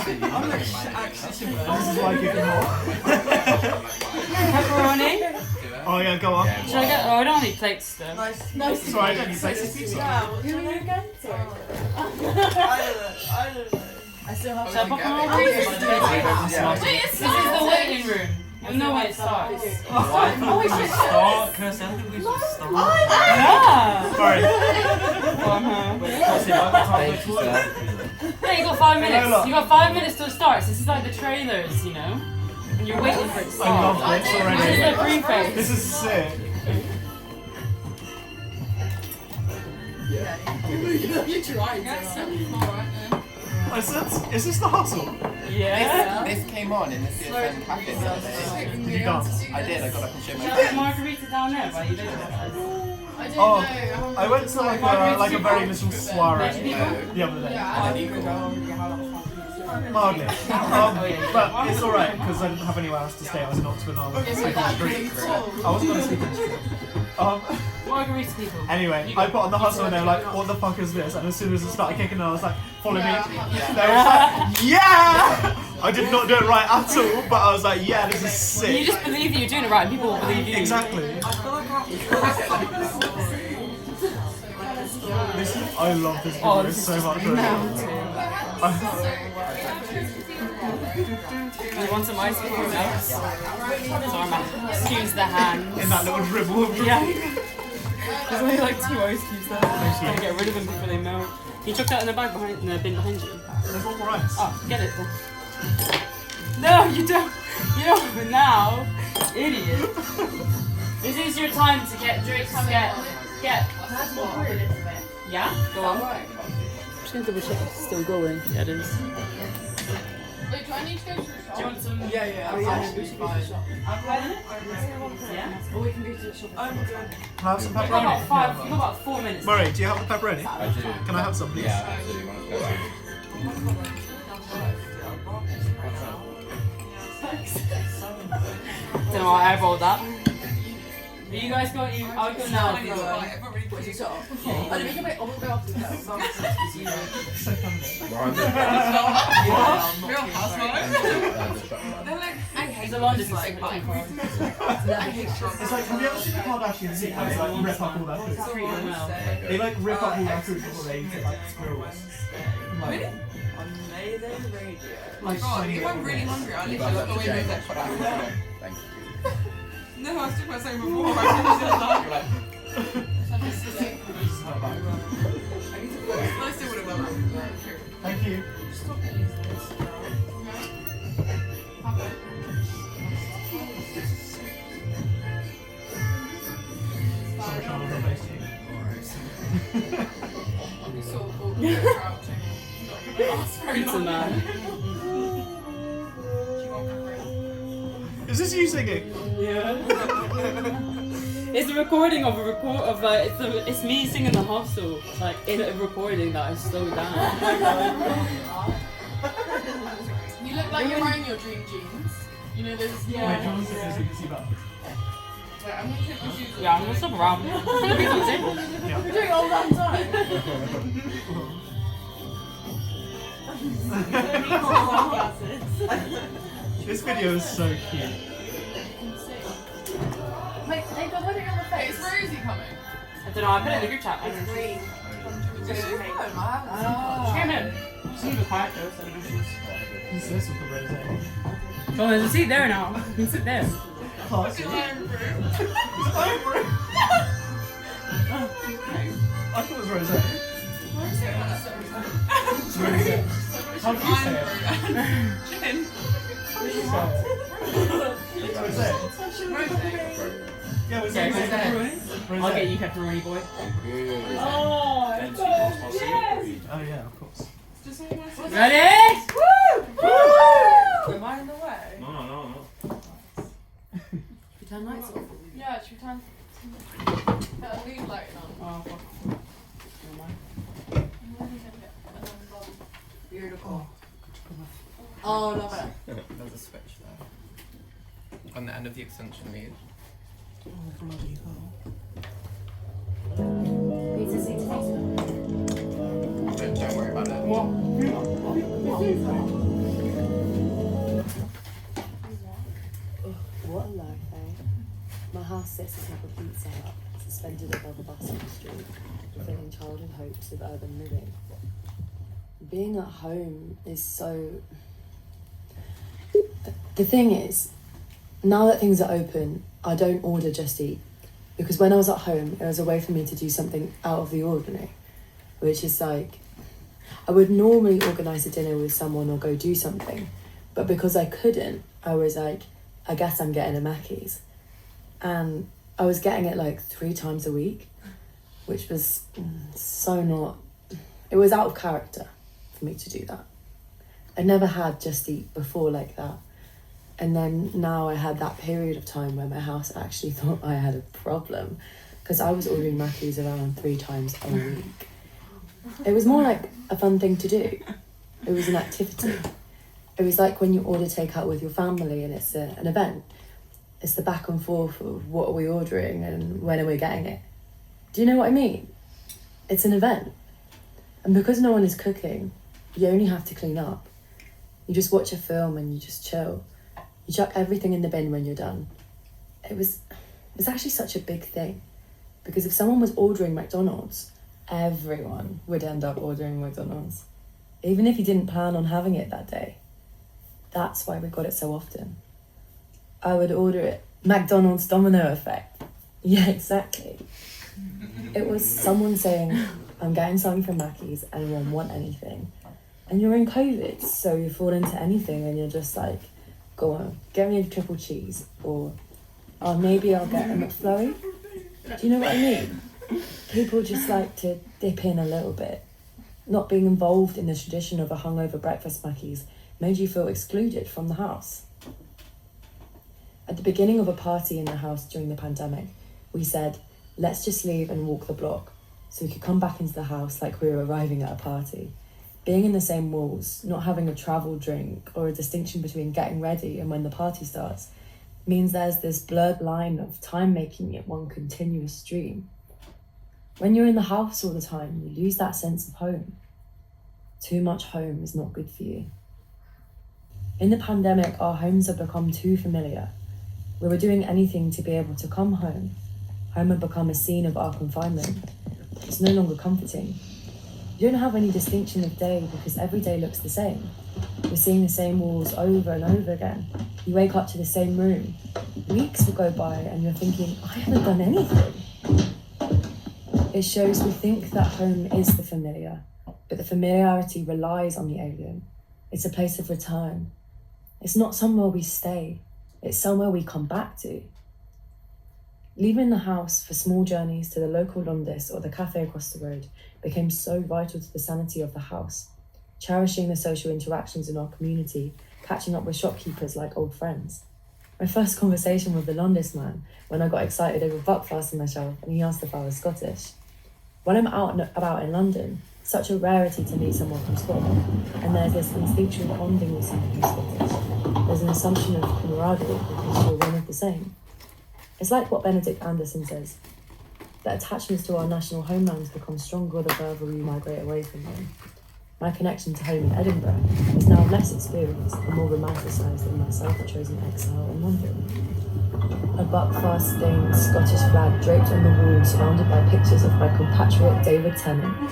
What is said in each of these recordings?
This is why I give you more. Pepperoni? Oh yeah, go on. Should I get? Oh, I don't need plates still. Nice. Sorry, I don't need plates. It's pizza. Who are you again? Sorry. I don't know. I still have Should I pop them all? This is the waiting room. You know when it starts. Oh, we should start. Can I say anything? We should start. Yeah. Sorry. Yeah, you got 5 minutes. You got 5 minutes till it starts. This is like the trailers, you know? And you're waiting for it to I start. love this This is already. a preface. This is sick. You tried. I said, is this the hustle? Yeah. This came on in the CSM package the other day. Did you dance? I did, I got up and showed Should I my put margarita down there by you? Oh, I went to like a very little soiree the other day. Hardly. But it's alright because I didn't have anywhere else to stay. I was in Oxford and I was sleeping on the street. I wasn't going to sleep on the street. Margarita people. Anyway, I put on the hustle and they were like, what the fuck is this? And as soon as it started kicking I was like, follow me. They were like, yeah! I did not do it right at all, but I was like, yeah, this is sick. You just believe that you're doing it right and people will believe you. Exactly. I love this video so much. You want some ice cream? No. Sorry, man. Excuse the hand. In that little dribble. Yeah. There's only like 2 ice cubes there. Gotta get rid of them before they melt. You chuck that in the bag behind, in the bin behind you. There's one more ice. Oh, get it then. No, you don't. You don't now, idiot. This is your time to get drinks. Get. Yeah. Go on. I'm just gonna double check it's still going. Yeah, it is. Wait, do I need to go to the shop? Do you want some? Yeah. We should go to the shop. Yeah. Or we can go to the shop. Can I have some You've got pepperoni? about 5. You've got about 4 minutes. Murray, do you have the pepperoni? I do. Can I have some, please? Yeah, I do. Want to go Don't know why I rolled that. But you guys got you. I'll go now. What's your shop? Oh, no, we can wait. Oh, we'll go after the hotel. Real housewives? They're like, I hate It's a long this, distance. like, I hate shopping. It's like, have you ever seen the Kardashians eat how they like rip up all their food? Treat them well. They like rip up all their food before they eat it like squirrels. Like, Amazing radio. like God, shiny if I'm really little hungry, I'll You literally got look love away the with Jane. it. Thank you. No, I was talking about something before. I was just I still would have done that. Thank you. Sorry, Sean, I'll replace you. So awkward, crouching. Pizza man. Is this you singing? Yeah. It's a recording of it's me singing the hustle, like in a recording that I slowed down. You look like you're wearing your dream jeans. You know those. Wait, do you want to sit this so you can see that? Wait, I'm gonna take my shoes off. Yeah, I'm gonna stop around. I'm gonna be on the table. We're doing all that time. This video is so cute. Wait, they've got wedding on the Hey, face. is Rosie coming? I don't know. I put it in the group chat. It's green. Is she home? I haven't She came in. She's a bit quiet though, so I don't know if she's. Who's this with the rosé? Oh, there's a seat there now. You can sit there. Classy. seen her. I thought it was rosé. It's really good. How do you say it? Chin. Rosé. Yeah, was Yeah, it rosé. I'll get you pepperoni boy. Oh, yes! Oh yeah, of course. Just so you want to see. Ready? Woo! Am I in the way? No. You turn lights off. Yeah, should we turn that lead light on? Oh, fuck. Beautiful. Oh, love it. There's a switch there. On the end of the extension lead. Oh bloody hell. Pizza TSITA PIZZA. Don't worry about it. What? house sits atop a pizza hut, suspended above a bustling street, fulfilling childhood hopes of urban living. Being at home is so... The thing is, now that things are open, I don't order Just Eat. Because when I was at home, it was a way for me to do something out of the ordinary. Which is like, I would normally organise a dinner with someone or go do something. But because I couldn't, I was like, I guess I'm getting a Mackey's. And I was getting it like 3 times a week, which was so not... It was out of character for me to do that. I'd never had Just Eat before like that. And then now I had that period of time where my house actually thought I had a problem because I was ordering Mackey's around 3 times a week. It was more like a fun thing to do. It was an activity. It was like when you order takeout with your family and it's an event. It's the back and forth of what are we ordering and when are we getting it. Do you know what I mean? It's an event. And because no one is cooking, you only have to clean up. You just watch a film and you just chill. You chuck everything in the bin when you're done. It was actually such a big thing. Because if someone was ordering McDonald's, everyone would end up ordering McDonald's. Even if you didn't plan on having it that day. That's why we got it so often. I would order it. McDonald's domino effect. Yeah, exactly. It was someone saying, I'm getting something from Mackey's, anyone want anything? And you're in COVID, so you fall into anything and you're just like, go on, get me a triple cheese, or maybe I'll get a McFlurry. Do you know what I mean? People just like to dip in a little bit. Not being involved in the tradition of a hungover breakfast Mackey's made you feel excluded from the house. At the beginning of a party in the house during the pandemic, we said, let's just leave and walk the block, so we could come back into the house like we were arriving at a party. Being in the same walls, not having a travel drink or a distinction between getting ready and when the party starts, means there's this blurred line of time making it one continuous stream. When you're in the house all the time, you lose that sense of home. Too much home is not good for you. In the pandemic, our homes have become too familiar. We were doing anything to be able to come home. Home had become a scene of our confinement. It's no longer comforting. You don't have any distinction of day because every day looks the same. You're seeing the same walls over and over again. You wake up to the same room. Weeks will go by and you're thinking, I haven't done anything. It shows we think that home is the familiar, but the familiarity relies on the alien. It's a place of return. It's not somewhere we stay. It's somewhere we come back to. Leaving the house for small journeys to the local Londis or the cafe across the road became so vital to the sanity of the house, cherishing the social interactions in our community, catching up with shopkeepers like old friends. My first conversation with the Londis man when I got excited over Buckfast on my shelf and he asked if I was Scottish. When I'm out and about in London, it's such a rarity to meet someone from Scotland, and there's this instinctual bonding with someone who's Scottish. There's an assumption of camaraderie because you're one of the same. It's like what Benedict Anderson says, that attachments to our national homelands become stronger the further we migrate away from them. My connection to home in Edinburgh is now less experienced and more romanticised than my self-chosen exile in London. A Buckfast stained Scottish flag draped on the wall, surrounded by pictures of my compatriot David Tennant. I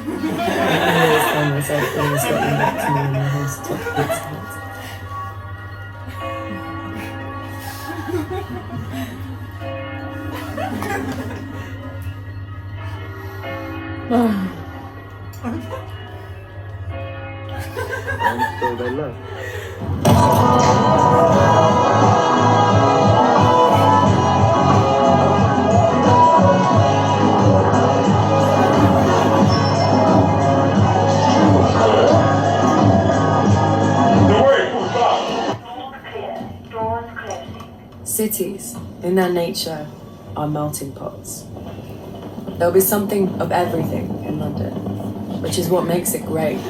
always find myself bringing Scotland back to me in my house atop Pizza Hut. And so they left. Cities, in their nature, are melting pots. There'll be something of everything in London, which is what makes it great.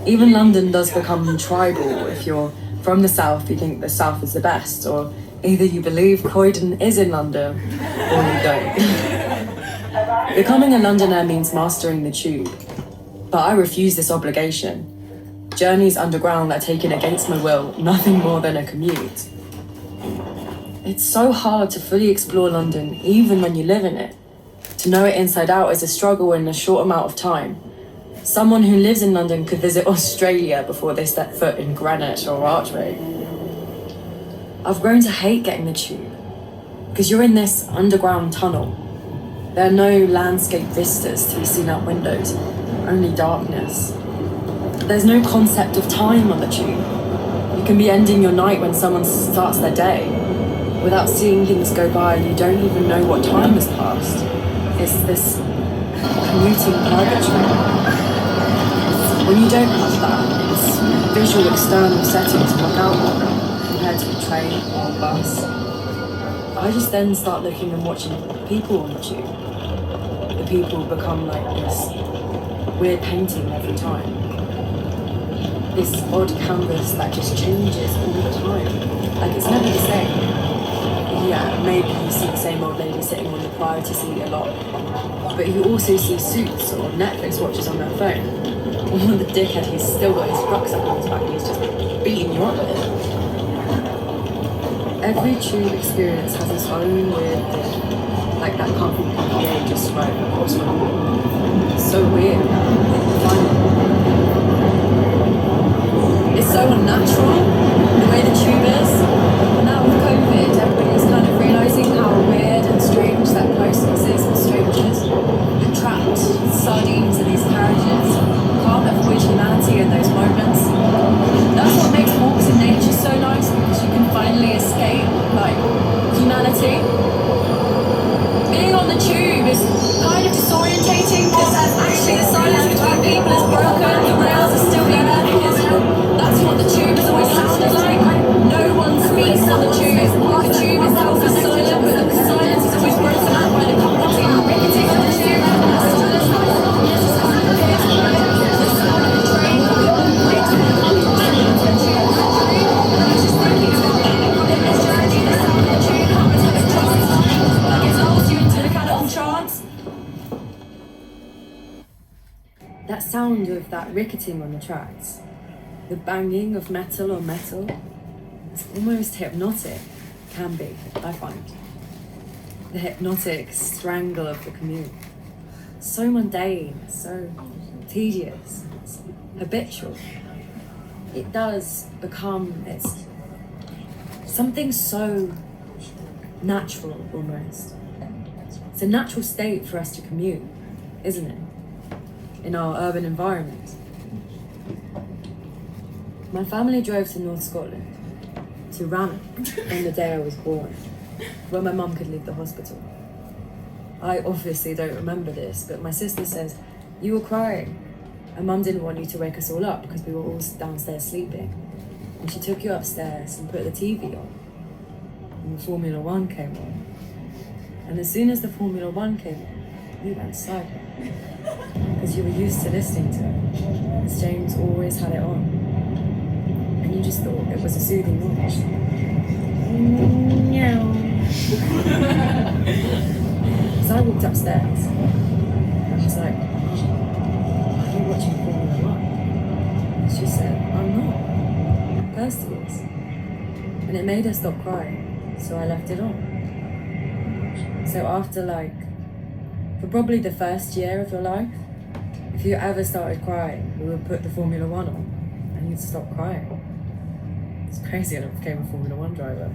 Even London does become tribal. If you're from the south, you think the south is the best, or either you believe Croydon is in London, or you don't. Becoming a Londoner means mastering the tube, but I refuse this obligation. Journeys underground are taken against my will, nothing more than a commute. It's so hard to fully explore London, even when you live in it. To know it inside out is a struggle in a short amount of time. Someone who lives in London could visit Australia before they step foot in Greenwich or Archway. I've grown to hate getting the tube, because you're in this underground tunnel. There are no landscape vistas to be seen out windows, only darkness. There's no concept of time on the tube. You can be ending your night when someone starts their day. Without seeing things go by, you don't even know what time has passed. It's this commuting purgatory. When you don't have that, it's visual external settings to look out on compared to a train or a bus. I just then start looking and watching people on the tube. The people become like this weird painting every time. This odd canvas that just changes all the time. Like it's never the same. Yeah, maybe you see the same old lady sitting on the priority seat a lot. But you also see Suits or Netflix watchers on their phone. Or the dickhead who's still got his rucksack on his back and he's just beating you up with it. Every tube experience has its own weird thing. Like that couple PPA just right across my room. So weird. It's so unnatural, the way the tube is. Now with COVID, everybody's kind of realising how weird and strange that process is for strangers. You're trapped, sardines in these carriages. Can't avoid humanity in those moments. That's what makes walks in nature so nice, because you can finally escape, like, humanity. Being on the tube is kind of disorientating, because actually the silence between people is broken, the rails are still there, because that's what the tube has always sounded like. No one speaks on the tube. The tube itself is silent, but the silence is always broken up by the company ricketing on the tube. The silence is unnecessary. The sound of the train breaks the content of the tube. And I was just thinking about in this journey, the sound of the tube happens like a trance. Like it lulls you into a kind of trance. That sound of that ricketing on the tracks, the banging of metal on metal, it's almost hypnotic, can be, I find. The hypnotic strangle of the commute. So mundane, so tedious, it's habitual. It does become, it's something so natural almost. It's a natural state for us to commute, isn't it? In our urban environment. My family drove to North Scotland, to Rannoch, on the day I was born, where my mum could leave the hospital. I obviously don't remember this, but my sister says, "You were crying, and Mum didn't want you to wake us all up because we were all downstairs sleeping. And she took you upstairs and put the TV on, and Formula 1 came on. And as soon as the Formula 1 came on, you went silent, because you were used to listening to it, because James always had it on. And you just thought it was a soothing noise." So I walked upstairs. I was like, "Are you watching Formula 1? And she said, "I'm not. Kirsty is." And it made her stop crying, so I left it on. So after for probably the first year of your life, if you ever started crying, we would put the Formula 1 on and you'd stop crying. It's crazy, and I became a Formula 1 driver.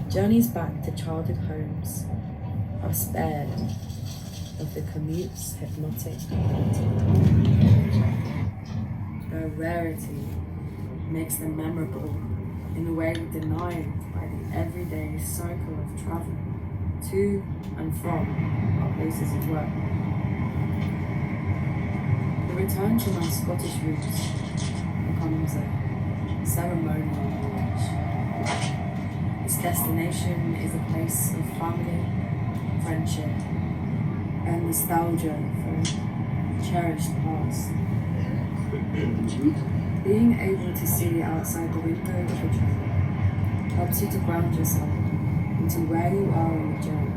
Journeys back to childhood homes are spared of the commute's hypnotic quality. Their rarity makes them memorable in a way denied by the everyday cycle of travel to and from our places of work. The return to my Scottish roots becomes a ceremonial voyage. Its destination is a place of family, friendship, and nostalgia for cherished past. Being able to see outside the window of a train helps you to ground yourself into where you are on the journey.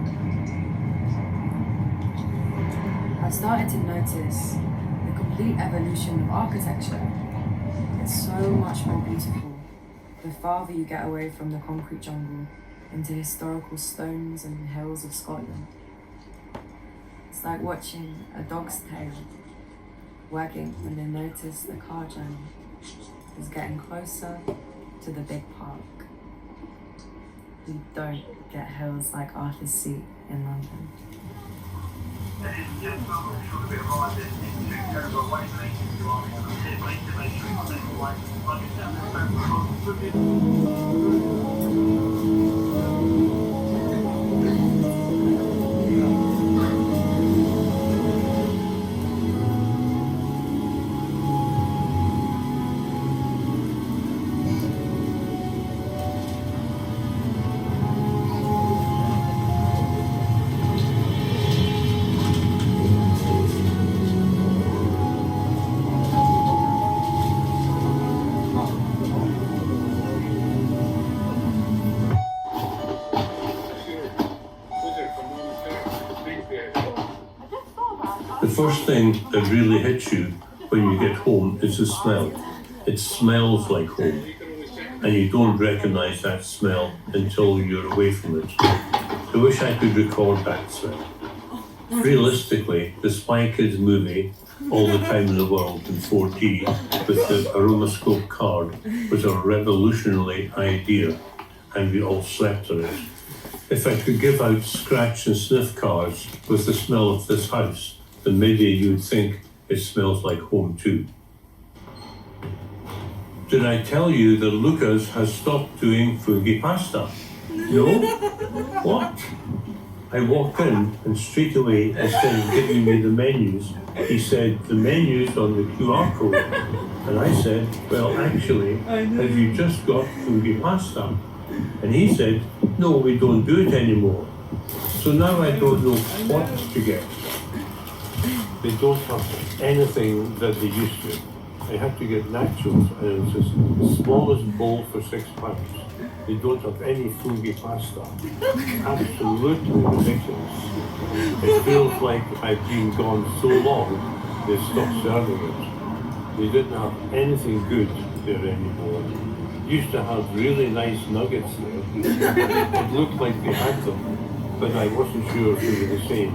I've started to notice the complete evolution of architecture. It's so much more beautiful the farther you get away from the concrete jungle into historical stones and hills of Scotland. It's like watching a dog's tail wagging when they notice the car journey is getting closer to the big park. We don't get hills like Arthur's Seat in London. The first thing that really hits you when you get home is the smell. It smells like home, and you don't recognise that smell until you're away from it. I wish I could record that smell. Realistically, the Spy Kids movie, All the Time in the World in 4D, with the aromascope card, was a revolutionary idea, and we all slept on it. If I could give out scratch and sniff cards with the smell of this house, then maybe you'd think it smells like home too. Did I tell you that Lucas has stopped doing funghi pasta? No? What? I walked in and straight away, instead of giving me the menus, he said, the menu's on the QR code. And I said, well, actually, have you just got funghi pasta? And he said, no, we don't do it anymore. So now I don't know what to get. They don't have anything that they used to. I had to get nachos, and it's the smallest bowl for £6. They don't have any funghi pasta. Absolutely ridiculous. It feels like I've been gone so long, they've stopped serving it. They didn't have anything good there anymore. Used to have really nice nuggets there. It looked like they had them, but I wasn't sure if they were the same,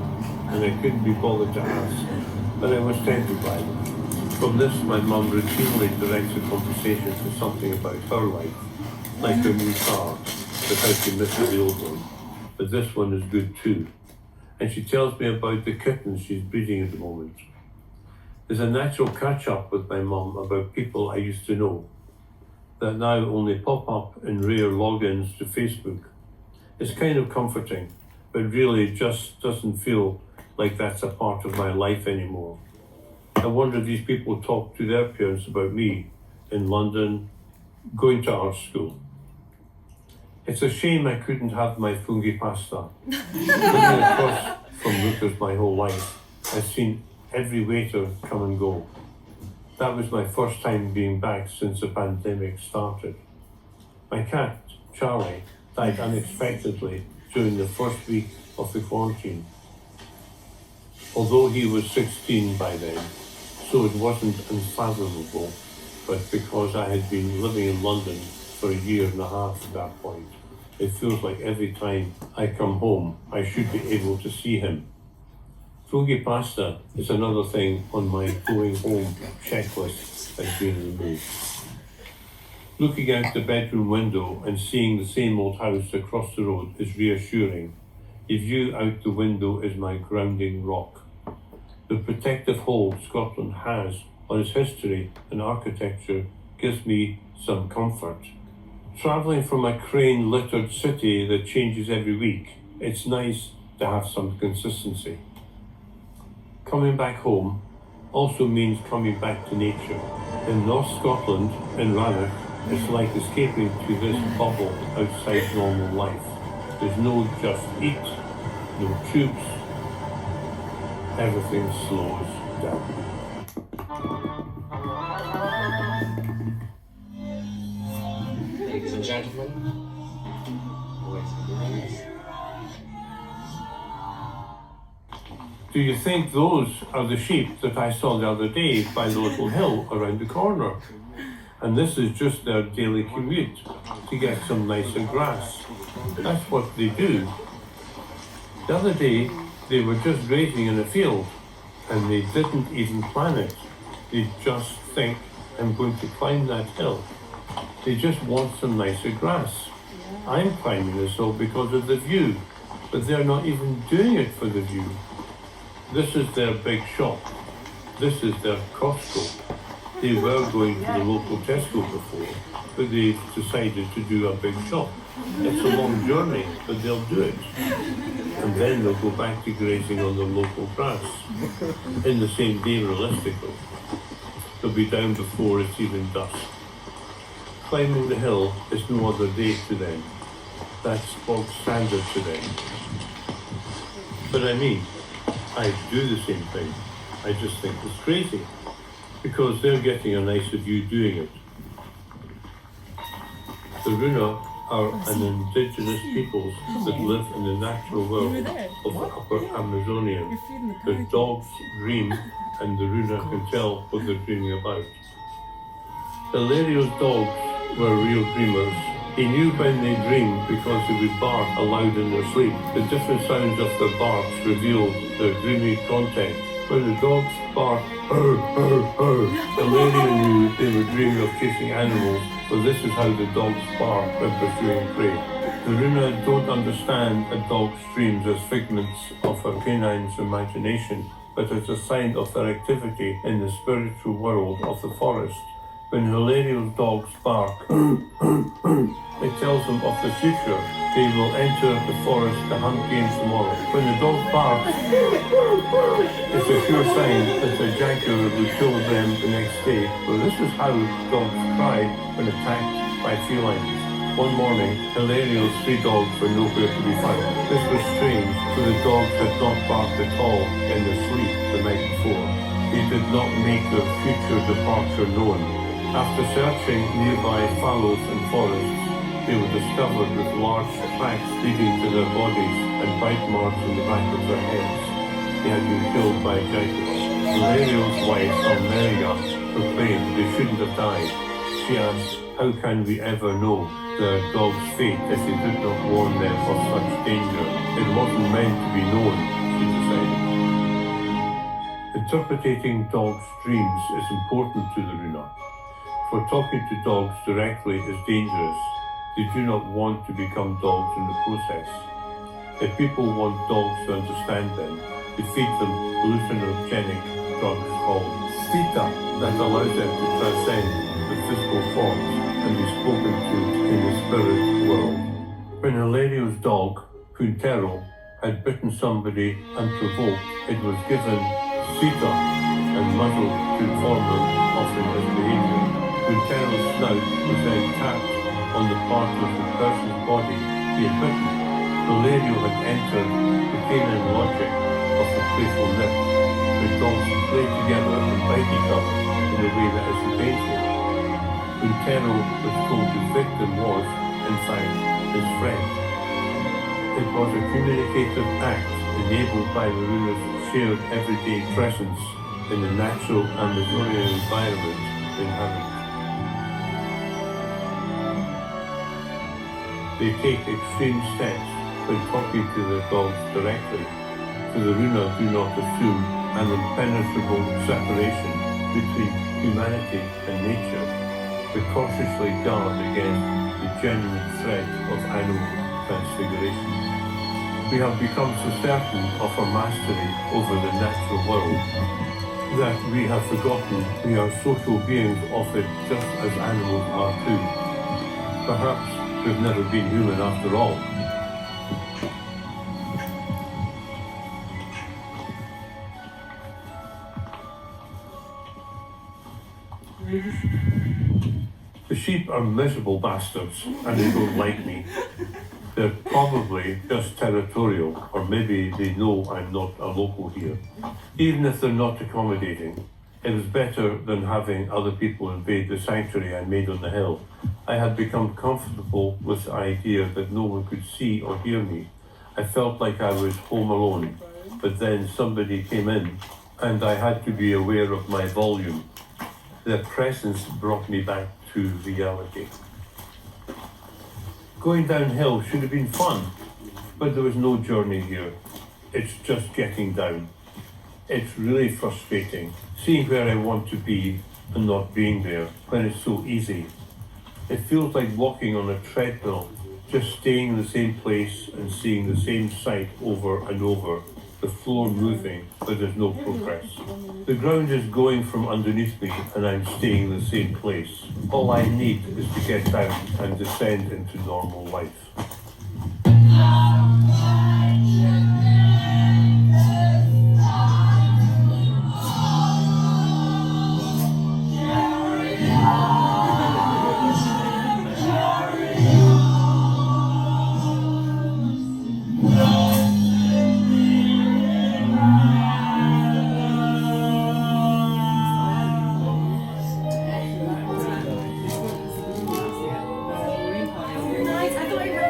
and I couldn't be bothered to ask, but I was tempted by them. From this, my mum routinely directs the conversation to something about her life, like her new car, but how she misses the old one. But this one is good too. And she tells me about the kittens she's breeding at the moment. There's a natural catch-up with my mum about people I used to know, that now only pop up in rare logins to Facebook. It's kind of comforting, but really just doesn't feel like that's a part of my life anymore. I wonder if these people talk to their parents about me in London, going to art school. It's a shame I couldn't have my funghi pasta. Living across from Lucas my whole life, I've seen every waiter come and go. That was my first time being back since the pandemic started. My cat, Charlie, died unexpectedly during the first week of the quarantine. Although he was 16 by then, so it wasn't unfathomable, but because I had been living in London for a year and a half at that point, it feels like every time I come home, I should be able to see him. Funghi pasta is another thing on my going home checklist that's been removed. Looking out the bedroom window and seeing the same old house across the road is reassuring. The view out the window is my grounding rock. The protective hold Scotland has on its history and architecture gives me some comfort. Travelling from a crane-littered city that changes every week, it's nice to have some consistency. Coming back home also means coming back to nature. In North Scotland, in Rannoch, it's like escaping to this bubble outside normal life. There's no just eat, no tubes, everything slows down. Ladies and gentlemen, boys and girls. Do you think those are the sheep that I saw the other day by the little hill around the corner? And this is just their daily commute to get some nicer grass. That's what they do. The other day, they were just grazing in a field and they didn't even plan it. They just think, I'm going to climb that hill. They just want some nicer grass. I'm climbing this hill because of the view, but they're not even doing it for the view. This is their big shop. This is their Costco. They were going to the local Tesco before, but they've decided to do a big shop. It's a long journey, but they'll do it. And then they'll go back to grazing on the local grass in the same day realistically. They'll be down before it's even dusk. Climbing the hill is no other day to them. That's bog standard to them. But I mean, I do the same thing. I just think it's crazy because they're getting a nicer view doing it. The Runa are an indigenous peoples that live in the natural world of the upper Amazonian. The dogs dream and the Runa can tell what they're dreaming about. Hilario's dogs were real dreamers. He knew when they dreamed because they would bark aloud in their sleep. The different sounds of their barks revealed their dreamy content. When the dogs barked, "Arr, arr, arr," Hilario knew they were dreaming of chasing animals, for this is how the dogs bark when pursuing prey. The Runa don't understand a dog's dreams as figments of a canine's imagination, but as a sign of their activity in the spiritual world of the forest. When Hilario's dogs bark, it tells them of the future. They will enter the forest to hunt game tomorrow. When the dog barks, it's a sure sign that a jaguar will kill them the next day. So this is how dogs cry when attacked by felines. One morning, Hilario's 3 dogs were nowhere to be found. This was strange, for the dogs had not barked at all in their sleep the night before. They did not make their future departure known. After searching nearby fallows and forests, they were discovered with large tracks leading to their bodies and bite marks on the back of their heads. They had been killed by a jaguar. Hilario's wife, Almeria, proclaimed they shouldn't have died. She asked, how can we ever know their dog's fate if they did not warn them of such danger? It wasn't meant to be known, she decided. Interpreting dogs' dreams is important to the Runa. For talking to dogs directly is dangerous. They do not want to become dogs in the process. If people want dogs to understand them, they feed them hallucinogenic drugs called theta that allows them to transcend the physical forms and be spoken to in the spirit world. When Hilario's dog, Puntero, had bitten somebody unprovoked, it was given theta and muzzled to inform them of his behavior. Puntero's snout was then tapped on the part of the person's body he had bitten. Hilario had entered the canine logic of the playful nip. The dogs play together and bite each other in a way that isn't painful. Puntero was told the victim was, in fact, his friend. It was a communicative act enabled by the Runa's shared everyday presence in the natural Amazonian environment inhabit. They take extreme steps when talking to their dogs directly, so the Runa do not assume an impenetrable separation between humanity and nature, but cautiously guard against the genuine threat of animal transfiguration. We have become so certain of our mastery over the natural world that we have forgotten we are social beings of it just as animals are too. Perhaps we've never been human after all. The sheep are miserable bastards and they don't like me. They're probably just territorial, or maybe they know I'm not a local here. Even if they're not accommodating, it was better than having other people invade the sanctuary I made on the hill. I had become comfortable with the idea that no one could see or hear me. I felt like I was home alone, but then somebody came in and I had to be aware of my volume. Their presence brought me back to reality. Going downhill should have been fun, but there was no journey here. It's just getting down. It's really frustrating, seeing where I want to be and not being there when it's so easy. It feels like walking on a treadmill, just staying in the same place and seeing the same sight over and over, the floor moving, but there's no progress. The ground is going from underneath me and I'm staying in the same place. All I need is to get down and descend into normal life.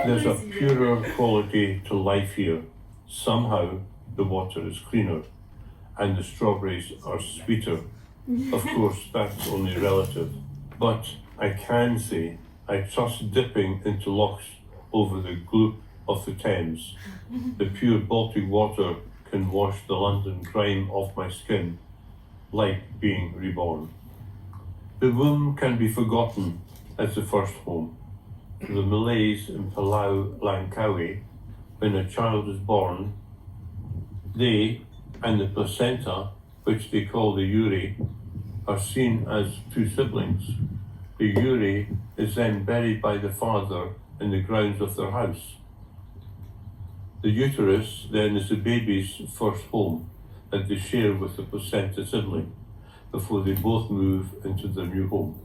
There's a purer quality to life here. Somehow the water is cleaner and the strawberries are sweeter. Of course, that's only relative. But I can say I trust dipping into lochs over the gloop of the Thames. The pure Baltic water can wash the London grime off my skin, like being reborn. The womb can be forgotten as the first home. The Malays in Palau, Langkawi, when a child is born, they and the placenta, which they call the uri, are seen as two siblings. The uri is then buried by the father in the grounds of their house. The uterus then is the baby's first home that they share with the placenta sibling before they both move into their new home.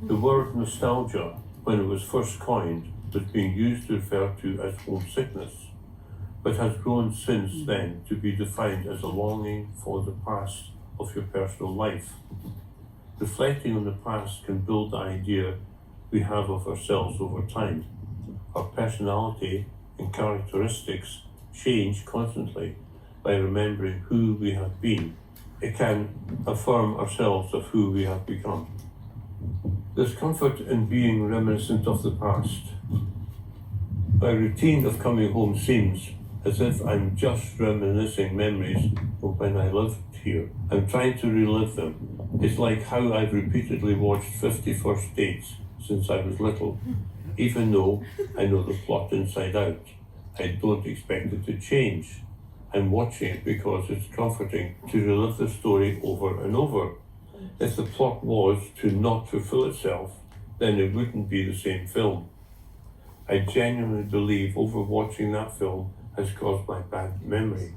The word nostalgia, when it was first coined, was being used to refer to as homesickness, but has grown since then to be defined as a longing for the past of your personal life. Reflecting on the past can build the idea we have of ourselves over time. Our personality and characteristics change constantly by remembering who we have been. It can affirm ourselves of who we have become. There's comfort in being reminiscent of the past. My routine of coming home seems as if I'm just reminiscing memories of when I lived here. I'm trying to relive them. It's like how I've repeatedly watched 50 First Dates since I was little. Even though I know the plot inside out, I don't expect it to change. I'm watching it because it's comforting to relive the story over and over. If the plot was to not fulfill itself, then it wouldn't be the same film. I genuinely believe overwatching that film has caused my bad memory,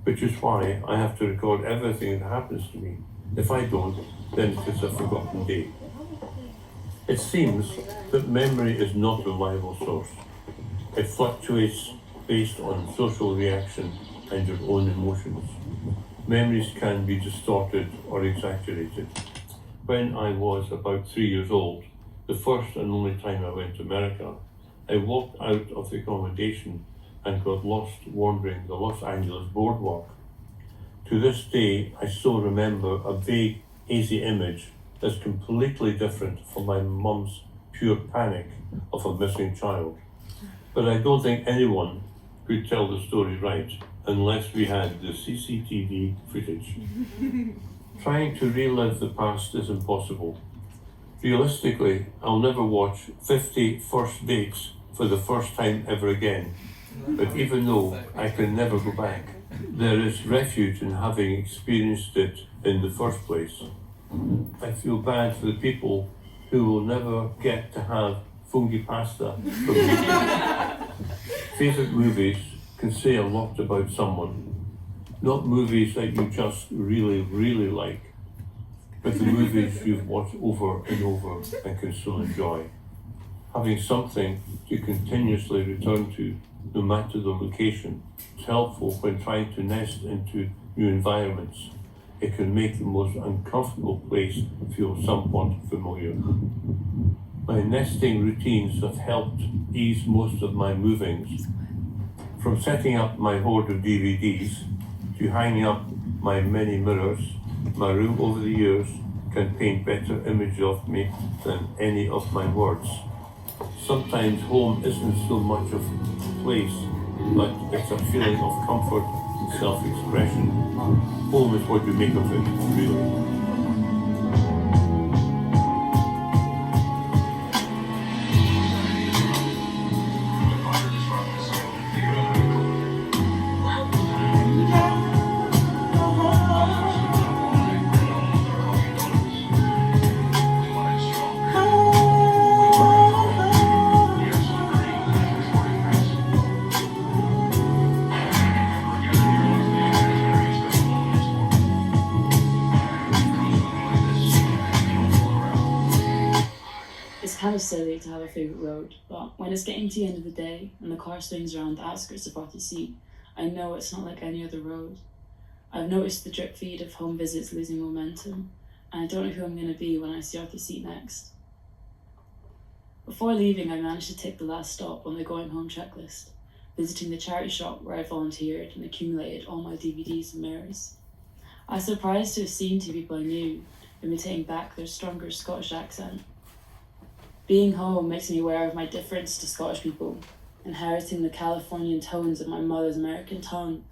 which is why I have to record everything that happens to me. If I don't, then it's a forgotten day. It seems that memory is not a reliable source. It fluctuates based on social reaction and your own emotions. Memories can be distorted or exaggerated. When I was about 3 years old, the first and only time I went to America, I walked out of the accommodation and got lost wandering the Los Angeles boardwalk. To this day, I still remember a vague, hazy image that's completely different from my mum's pure panic of a missing child. But I don't think anyone could tell the story right unless we had the CCTV footage. Trying to relive the past is impossible. Realistically, I'll never watch 50 First Dates for the first time ever again. But even though I can never go back, there is refuge in having experienced it in the first place. I feel bad for the people who will never get to have fungi pasta from me. Favourite movies can say a lot about someone. Not movies that you just really, really like, but the movies you've watched over and over and can still enjoy. Having something to continuously return to, no matter the location, is helpful when trying to nest into new environments. It can make the most uncomfortable place feel somewhat familiar. My nesting routines have helped ease most of my movings. From setting up my hoard of DVDs to hanging up my many mirrors, my room over the years can paint better images of me than any of my words. Sometimes home isn't so much of a place, but it's a feeling of comfort and self-expression. Home is what you make of it, really. It's kind of silly to have a favourite road, but when it's getting to the end of the day and the car swings around the outskirts of PIZZA TSITA, I know it's not like any other road. I've noticed the drip feed of home visits losing momentum, and I don't know who I'm going to be when I see PIZZA TSITA next. Before leaving, I managed to tick the last stop on the going home checklist, visiting the charity shop where I volunteered and accumulated all my DVDs and mirrors. I was surprised to have seen two people I knew imitating back their stronger Scottish accent. Being home makes me aware of my difference to Scottish people. Inheriting the Californian tones of my mother's American tongue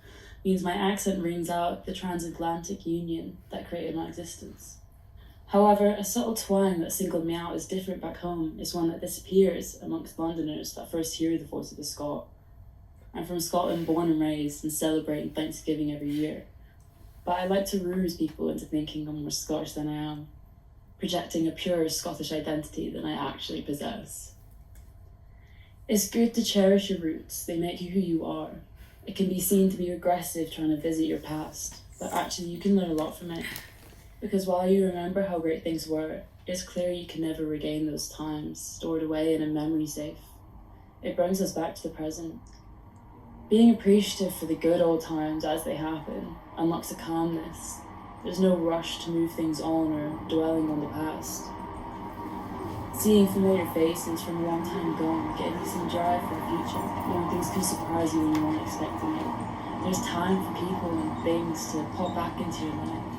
means my accent rings out the transatlantic union that created my existence. However, a subtle twang that singled me out as different back home is one that disappears amongst Londoners that first hear the voice of the Scot. I'm from Scotland, born and raised, and celebrating Thanksgiving every year. But I like to ruse people into thinking I'm more Scottish than I am, projecting a pure Scottish identity than I actually possess. It's good to cherish your roots, they make you who you are. It can be seen to be aggressive trying to visit your past, but actually you can learn a lot from it. Because while you remember how great things were, it's clear you can never regain those times, stored away in a memory safe. It brings us back to the present. Being appreciative for the good old times as they happen unlocks a calmness. There's no rush to move things on or dwelling on the past. Seeing familiar faces from a long time gone gives you some drive for the future, knowing things can surprise you when you weren't expecting it. There's time for people and things to pop back into your life.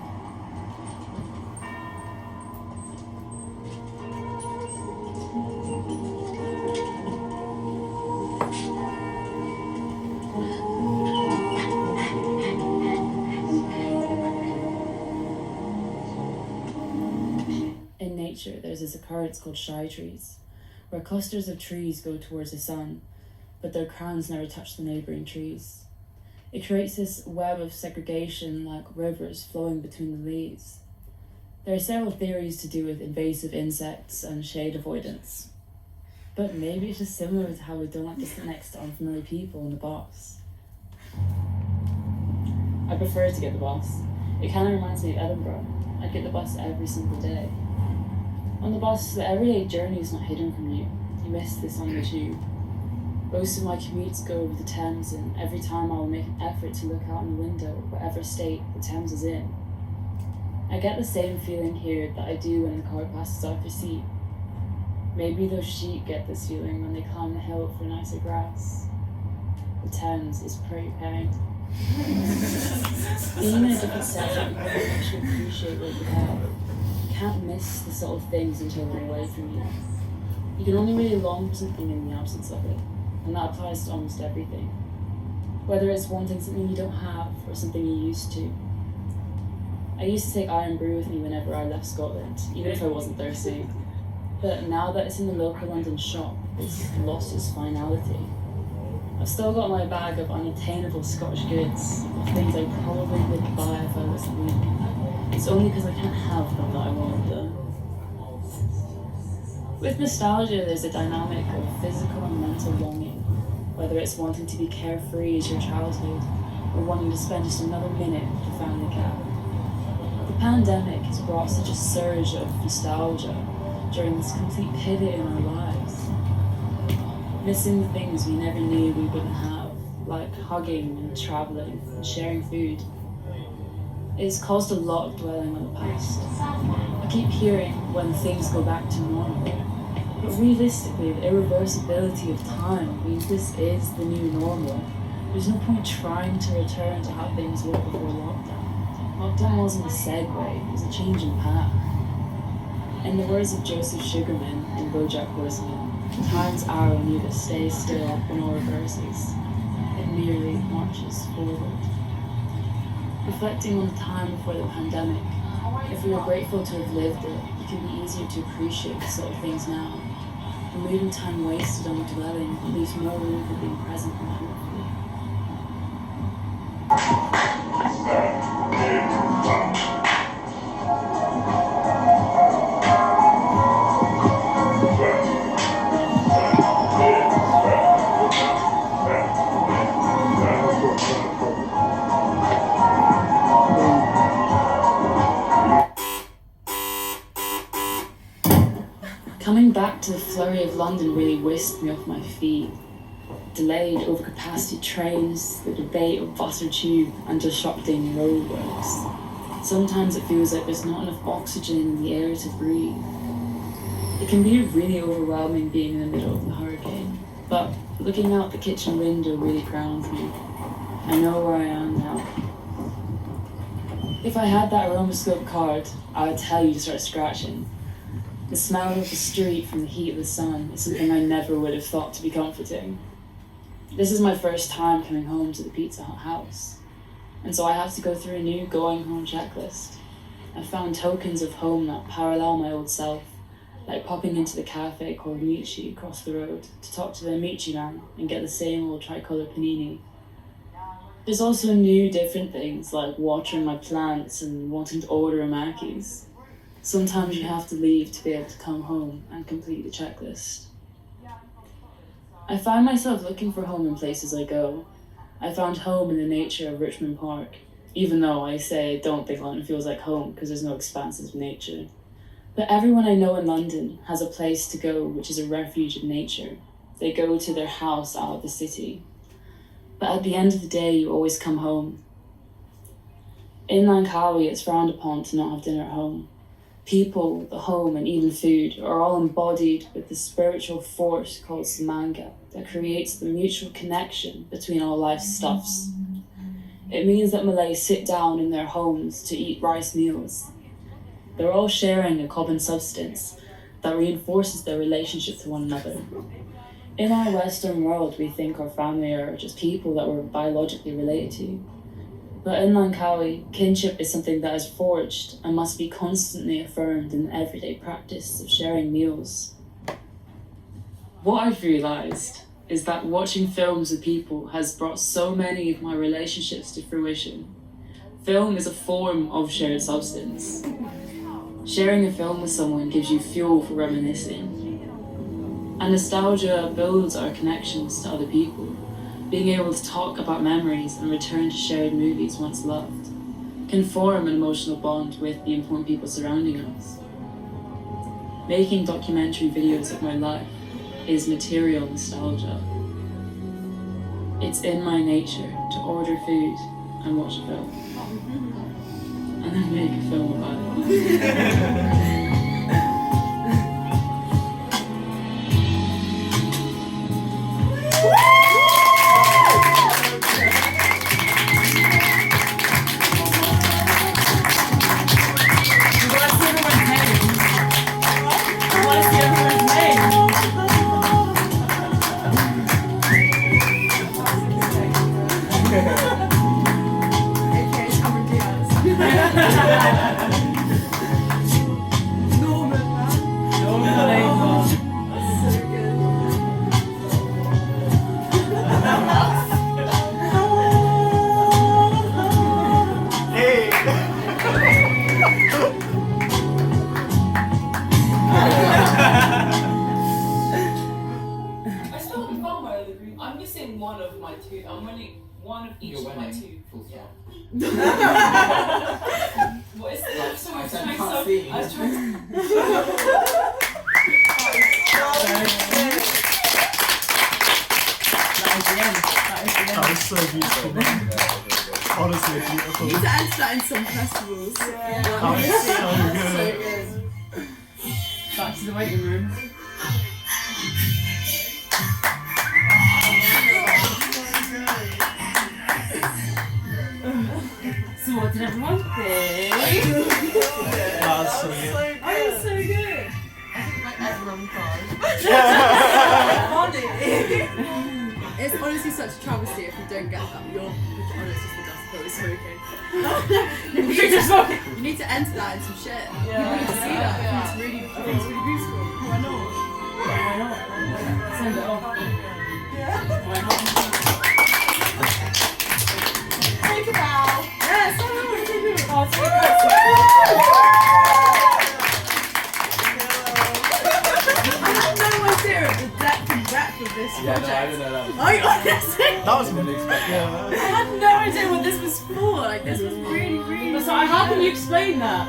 There's this occurrence called shy trees, where clusters of trees go towards the sun, but their crowns never touch the neighbouring trees. It creates this web of segregation like rivers flowing between the leaves. There are several theories to do with invasive insects and shade avoidance, but maybe it's just similar to how we don't like to sit next to unfamiliar people on the bus. I prefer to get the bus. It kind of reminds me of Edinburgh. I get the bus every single day. On the bus, the everyday journey is not hidden from you. You miss this on the tube. Most of my commutes go over the Thames, and every time I will make an effort to look out in the window, whatever state the Thames is in. I get the same feeling here that I do when the car passes off your seat. Maybe those sheep get this feeling when they climb the hill for nicer grass. The Thames is pretty paying. Being in a different setting probably makes you appreciate what you have. You can't miss the subtle things until they're away from you. You can only really long for something in the absence of it, and that applies to almost everything. Whether it's wanting something you don't have or something you used to. I used to take Iron Brew with me whenever I left Scotland, even if I wasn't thirsty. But now that it's in the local London shop, it's lost its finality. I've still got my bag of unattainable Scottish goods, of things I probably wouldn't buy if I wasn't me. It's only because I can't have them that I want them. With nostalgia, there's a dynamic of physical and mental longing, whether it's wanting to be carefree as your childhood, or wanting to spend just another minute with the family cat. The pandemic has brought such a surge of nostalgia during this complete pivot in our lives. Missing the things we never knew we wouldn't have, like hugging and travelling and sharing food. It's caused a lot of dwelling on the past. I keep hearing when things go back to normal, but realistically, the irreversibility of time means this is the new normal. There's no point trying to return to how things were before lockdown. Lockdown wasn't a segue, it was a change in path. In the words of Joseph Sugarman in BoJack Horseman, time's arrow neither stays still nor reverses. It merely marches forward. Reflecting on the time before the pandemic, if we are grateful to have lived it, it can be easier to appreciate the sort of things now. Removing time wasted on dwelling leaves more room for being present and hopeful. Coming back to the flurry of London really whisked me off my feet. Delayed overcapacity trains, the debate of bus or tube, and disrupting roadworks. Sometimes it feels like there's not enough oxygen in the air to breathe. It can be really overwhelming being in the middle of the hurricane, but looking out the kitchen window really grounds me. I know where I am now. If I had that aromascope card, I would tell you to start scratching. The smell of the street from the heat of the sun is something I never would have thought to be comforting. This is my first time coming home to the Pizza Hut house, and so I have to go through a new going home checklist. I found tokens of home that parallel my old self, like popping into the cafe called Michi across the road to talk to the Michi man and get the same old tricolour panini. There's also new different things like watering my plants and wanting to order a Mackey's. Sometimes you have to leave to be able to come home and complete the checklist. I find myself looking for home in places I go. I found home in the nature of Richmond Park, even though I say I don't think London feels like home because there's no expanses of nature. But everyone I know in London has a place to go which is a refuge of nature. They go to their house out of the city. But at the end of the day, you always come home. In Langkawi, it's frowned upon to not have dinner at home. People, the home, and even food are all embodied with the spiritual force called samanga that creates the mutual connection between all life's stuffs. It means that Malays sit down in their homes to eat rice meals. They're all sharing a common substance that reinforces their relationship to one another. In our Western world, we think our family are just people that we're biologically related to. But in Langkawi, kinship is something that is forged and must be constantly affirmed in the everyday practice of sharing meals. What I've realised is that watching films with people has brought so many of my relationships to fruition. Film is a form of shared substance. Sharing a film with someone gives you fuel for reminiscing. And nostalgia builds our connections to other people. Being able to talk about memories and return to shared movies once loved can form an emotional bond with the important people surrounding us. Making documentary videos of my life is material nostalgia. It's in my nature to order food and watch a film. And then make a film about it. I'm missing one of my two. I'm winning one of each You're of my winning. two. Full stop. What is that? So I was I trying can't see. I was trying That was so beautiful, man. Honestly, beautiful. You need to enter that in some festivals. That was so good. Back to the waiting room. So what did everyone think? That was so good. Oh, so good. It's honestly such a travesty if you don't get that. You're, oh, it's just the dust that was smoking. You need to enter that in some shit. Yeah. You need to see that. Yeah. It's really beautiful. Why not? Why not? Send it off. Why not? Take it out. Yeah, so I had no idea of the depth and breadth of this project. I didn't know that was. I honestly, That was I had no idea what this was for. Like, this was really, really. So how can you explain that?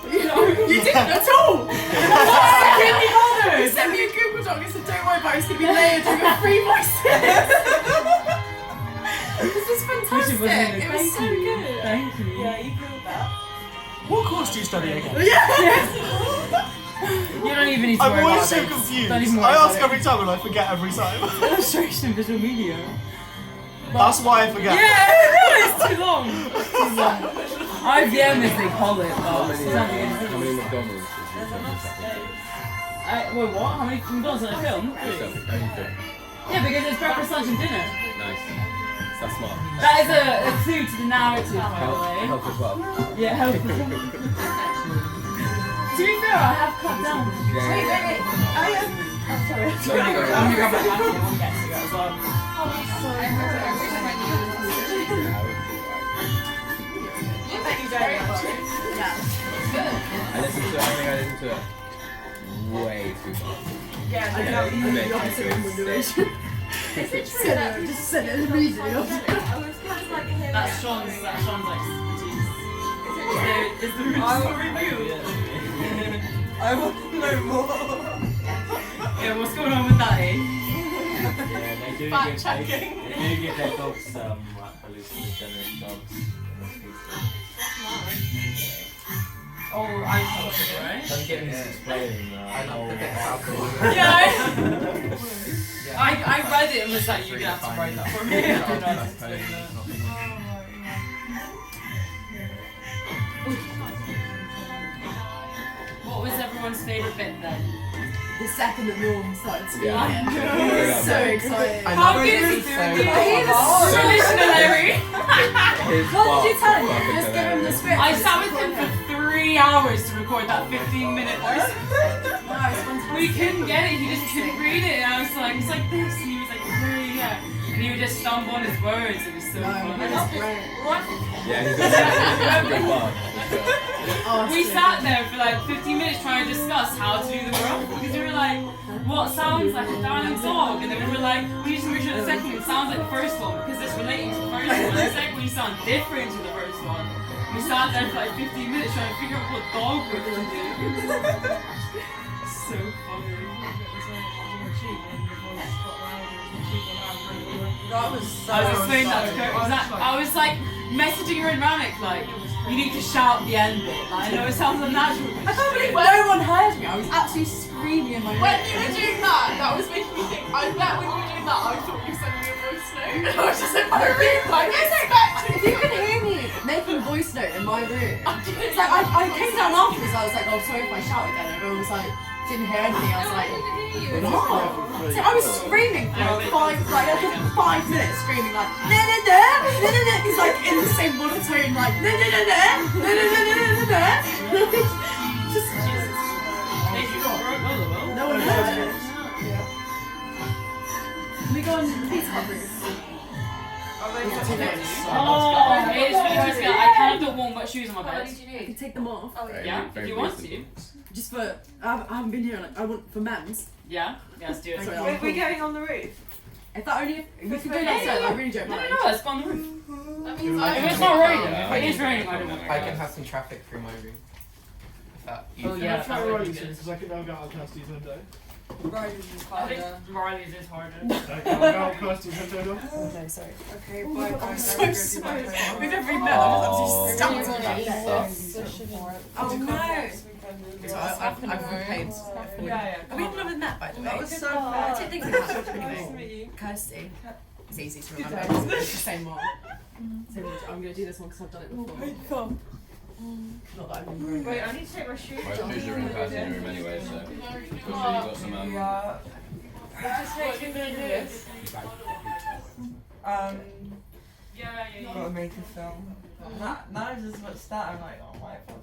You didn't at all. Can you bother? You sent me a Google Doc and said, don't worry about it, it's going to be layered with free voices. This was fantastic. It was so good. Thank you. Yeah, you killed that. What course do you study again? You don't even need to I'm worry always about so it. confused. Don't even I worry ask about every time and I forget every time. it. Illustration, visual media. That's why I forget. Yeah, no, it's too long. Too long. IVM as they call it. How many McDonald's is Wait, what? How many McDonald's in a film? Yeah, because it's breakfast, lunch, and dinner. Nice. That's smart. That is a clue to the narrative, by the way. Help as well. Yeah, help. To be fair, I have cut down. Yeah. Wait. I'm sorry. I'm gonna go back to one guess to go as well. I think I listened to it way too much. Yeah, I know, you the opposite of moderation. Just said it immediately. That's Sean's expertise. Is the I will review. I want to know more. Yeah, what's going on with that, eh? Fact checking. They do give their dogs hallucinogenic dogs. Oh, I thought it, right? Don't get me explaining Yeah, I read it and was like, you're gonna have to write that for me. I don't know how to explain that. What was everyone's favourite bit then? The second that Norm started speaking, Yeah. I was so excited. How good is he doing? Traditionally. What did you tell him? Just give him the script. I sat with him for 3 hours to record that 15-minute voice. We couldn't get it, he just couldn't read it, and I was like, it's like this, and he was like, yeah. And he would just stumble on his words, it was so funny. Yeah, he's a good bar. We sat there for like 15 minutes trying to discuss how to do the grunt, because we were like, what sounds like a dying dog? And then we were like, we need to make sure the second one sounds like the first one, because it's relating to the first one. The second one sound different to the first one. We sat there for like 15 minutes trying to figure out what dog we're going to do. So funny. That was so I was explaining that to Kurt. I was like messaging her in Ramic, like, you need to shout the end bit. Like, I know it sounds unnatural. I can't believe no one heard me. I was absolutely screaming in my When room. you were doing that, that was making me think. I bet when you were doing that, I thought you were sending me a voice note. And I was just in my room, like, If you can hear me making a voice note in my room, it's like I came down afterwards. I was like, oh, sorry if I shout again. Everyone was like, didn't hear anything. I was like, what? So I was screaming for 5 minutes, screaming like, na na na na na na. He's like in the same monotone, like na na na na na na na na na. Just. No one heard it. Can we go on the pizza hut roof? Oh, it's really crispy. I kind of don't want wet shoes on my bed. I can take them off. Yeah, if you want to. Just for I haven't been here. Like I want for men's. Yeah, let's do it. Sorry, We're going on the roof. If that only if we could go downstairs, I really don't No, mind. let's go on the roof. That means If it's not raining, if it is raining, I don't know. I can have some traffic through my room. If that Oh yeah, Try that would be Riley's good. because I can now get out of Kirsty's window. Riley's is I think harder. Riley's is harder. I can go out of Kirsty's window. No, sorry. Okay, bye. I'm so sorry. With every minute, I'm just absolutely Oh no. I've repaid. Yeah. Are we never met, by the way? That was so I fun. didn't think about it Nice to anyway. meet you. Kirsty. It's easy to remember. It's the same one. So I'm going to do this one because I've done it before. Not that I'm very Wait, I need to take my shoes Most off. shoes are in the passing room anyway, so feel free, you got some Yeah. It just makes me do this. Gotta make a film. Now it's just much that I'm like, oh my god,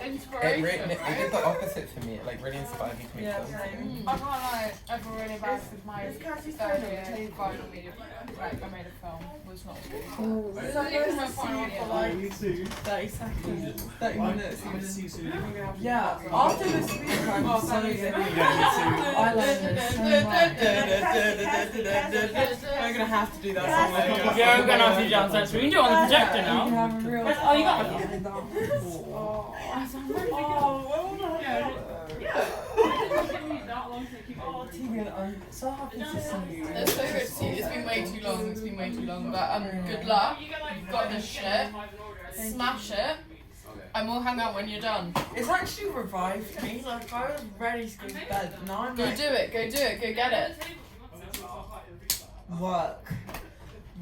Inspiration. It did the opposite for me. It like really inspired me to make yeah, films. same. I can't lie, I feel really bad with my third year final media. Like, I made a film, was not good. So it was my final for like You too. 30 seconds, 30 minutes. I'm gonna see you soon. Yeah, after this week, I'm so Yeah, I'm gonna have to do that somewhere. Yeah, I'm gonna have to do downstairs. We can do it on the projector now. Oh, you got it. Oh, Tegan, I'm so happy to see you. It's so good to see you. It's been way too long. It's been way too long. But good luck. You've got this shit. Smash it. And we'll hang out when you're done. It's actually revived me. Like I was ready to go to bed. Now I'm Go like, do it. Go do it. Go get it.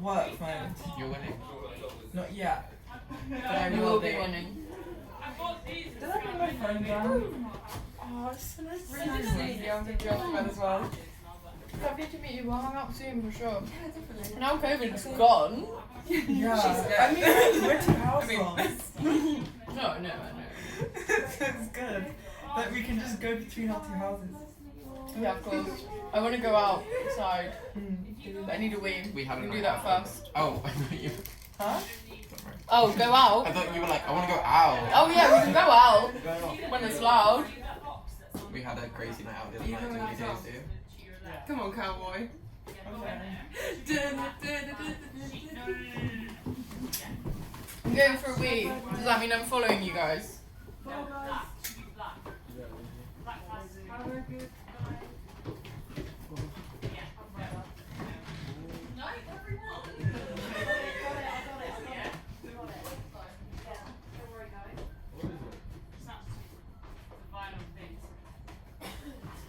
work mode. You're winning. Not yet. But I You will be winning. Did I bring my phone down? Oh, it's so nice to see you. I'm gonna go to bed as well. Happy to meet you. We'll hang out soon for sure. Now COVID's gone. Yeah. I mean, we're two households. No, I know. It's good. That we can just go between our two houses. Yeah, of course. I want to go outside. But I need a wee. We haven't can do that first. Oh, I thought you. Huh? Oh, go out. I thought you were like, I want to go out. Oh yeah, we can go out when it's loud. We had a crazy night out the other night, didn't we, Daisy? Come on, cowboy. I'm going for a wee. Does that mean I'm following you guys?